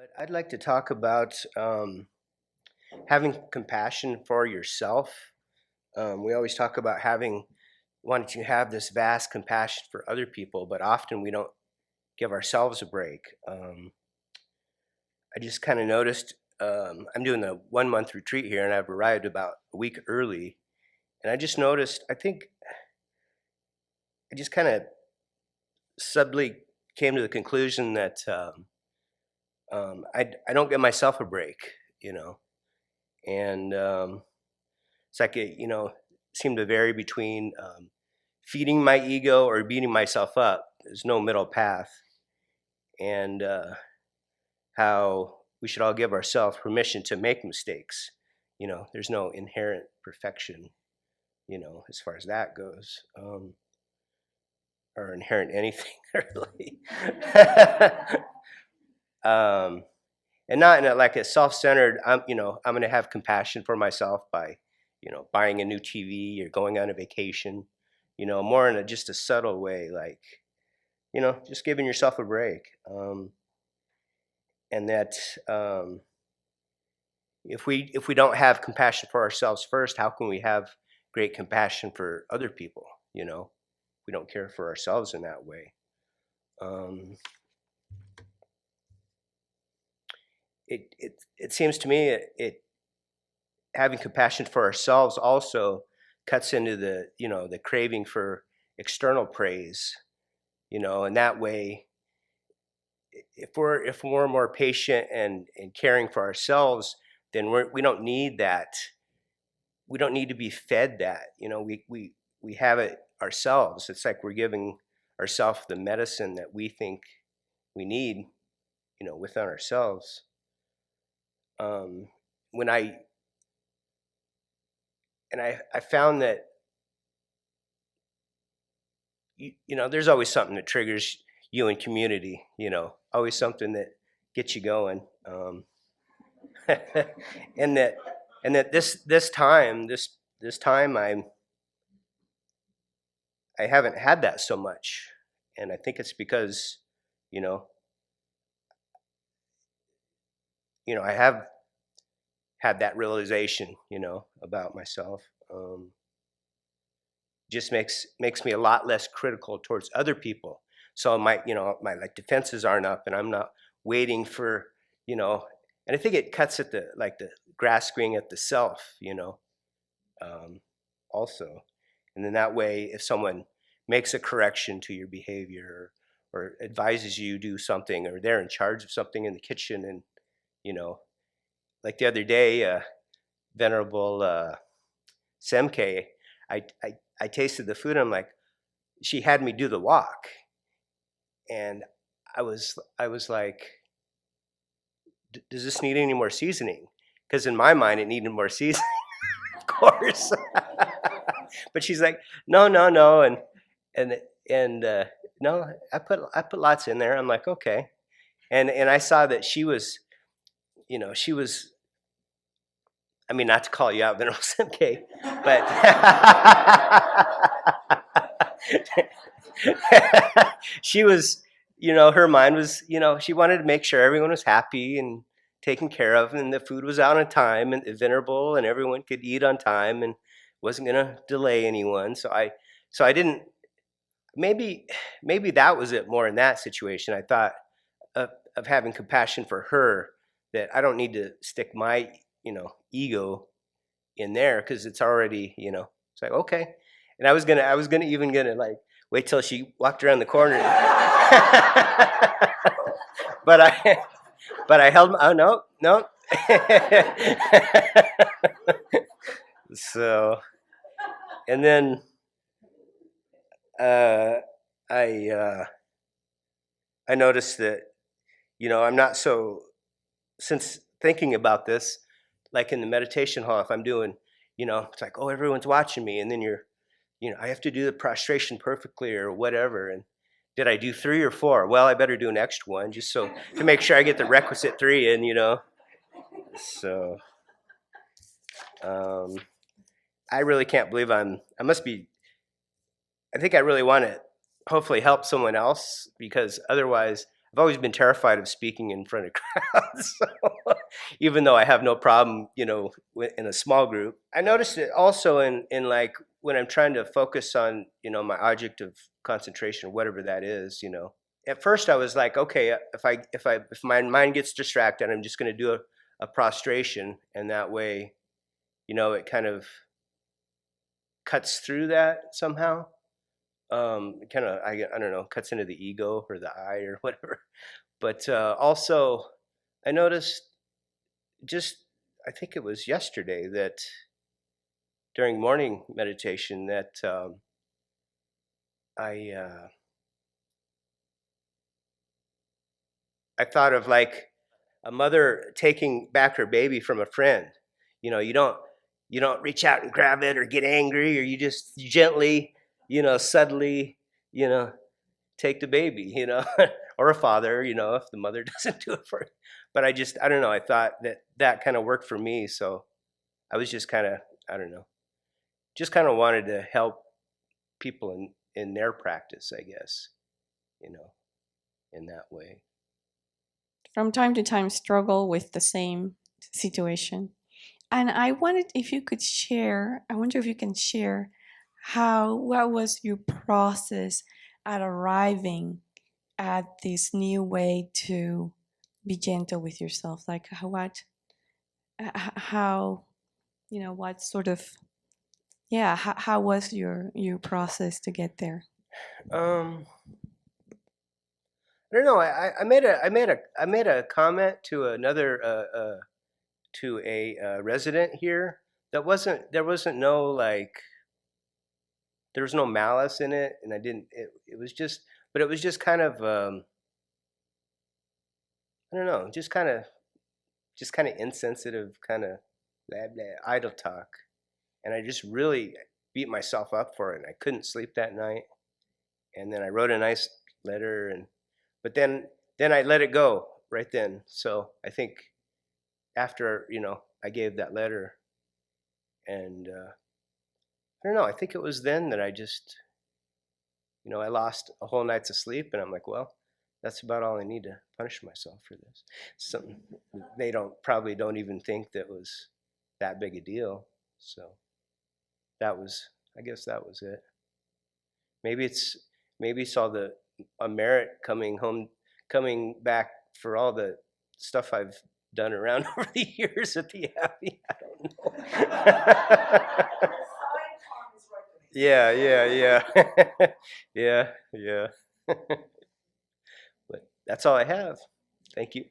But I'd like to talk about having compassion for yourself. We always talk about wanting to have this vast compassion for other people, but often we don't give ourselves a break. I just kind of noticed I'm doing a 1 month retreat here, and I've arrived about a week early. And I just noticed, I think I just kind of subtly came to the conclusion that I don't give myself a break, you know, and it's like it seemed to vary between feeding my ego or beating myself up. There's no middle path, and how we should all give ourselves permission to make mistakes. There's no inherent perfection, as far as that goes, or inherent anything really. And not in like a self-centered. I'm going to have compassion for myself by, buying a new TV or going on a vacation. More in just a subtle way, like, just giving yourself a break. And that if we don't have compassion for ourselves first, how can we have great compassion for other people? We don't care for ourselves in that way. It seems to me it having compassion for ourselves also cuts into the craving for external praise, and that way, if we're more patient and caring for ourselves, then we don't need that. We don't need to be fed that. We have it ourselves. It's like we're giving ourselves the medicine that we think we need, within ourselves. When I found that there's always something that triggers you in community. Always something that gets you going. and that this time I haven't had that so much, and I think it's because you know I have had that realization about myself. Just makes me a lot less critical towards other people. So my like defenses aren't up, and I'm not waiting for and I think it cuts at the grasping at the self, also. And then that way, if someone makes a correction to your behavior, or advises you do something, or they're in charge of something in the kitchen, and like the other day, Venerable Semke, I tasted the food, and I'm like, she had me do the wok, and I was like, does this need any more seasoning? Because in my mind, it needed more seasoning, of course. But she's like, no, and no, I put lots in there. I'm like, okay, and I saw that she was, I mean, not to call you out, Venerable Semke, but she was, her mind was, she wanted to make sure everyone was happy and taken care of, and the food was out on time, and venerable, and everyone could eat on time, and wasn't going to delay anyone. So I didn't. Maybe that was it more in that situation. I thought of having compassion for her, that I don't need to stick my ego in there, because it's already it's like, okay. And I was gonna even like wait till she walked around the corner. but I held. Oh no. So, and then I noticed that I'm not so, since thinking about this, like in the meditation hall, if I'm doing, it's like, oh, everyone's watching me, and then I have to do the prostration perfectly or whatever, and did I do 3 or 4? Well, I better do an extra one just so to make sure I get the requisite 3 in. So I really can't believe I think I really want to hopefully help someone else, because otherwise I've always been terrified of speaking in front of crowds. So, even though I have no problem, in a small group, I noticed it also in like when I'm trying to focus on, my object of concentration, whatever that is. At first I was like, okay, if my mind gets distracted, I'm just going to do a prostration, and that way, it kind of cuts through that somehow. Kind of, I don't know, cuts into the ego or the I or whatever. But also, I noticed just, I think it was yesterday that during morning meditation that I I thought of like a mother taking back her baby from a friend. You don't reach out and grab it or get angry, or you gently, subtly, you know, take the baby, or a father, if the mother doesn't do it for you. But I don't know. I thought that kind of worked for me, so I was just kind of, I don't know, just kind of wanted to help people in their practice, I guess, you know, in that way. From time to time struggle with the same situation. And I wondered if you could share, I wonder if you can share what was your process at arriving at this new way to be gentle with yourself? Like how, what sort of, yeah, how was your process to get there? Um, I don't know. I made a comment to another to a resident here that wasn't there wasn't no like there was no malice in it, and I didn't. It was just, but it was just kind of I don't know, just kind of insensitive, kind of blah blah idle talk, and I just really beat myself up for it. And I couldn't sleep that night, and then I wrote a nice letter, and but then I let it go right then. So I think after I gave that letter, and I don't know. I think it was then that I just I lost a whole night's of sleep, and I'm like, well, that's about all I need to punish myself for this. Something they don't even think that was that big a deal. So I guess that was it. Maybe maybe saw the a merit coming back for all the stuff I've done around over the years at the Abbey. I don't know. Yeah, yeah, yeah. Yeah, yeah. But that's all I have. Thank you.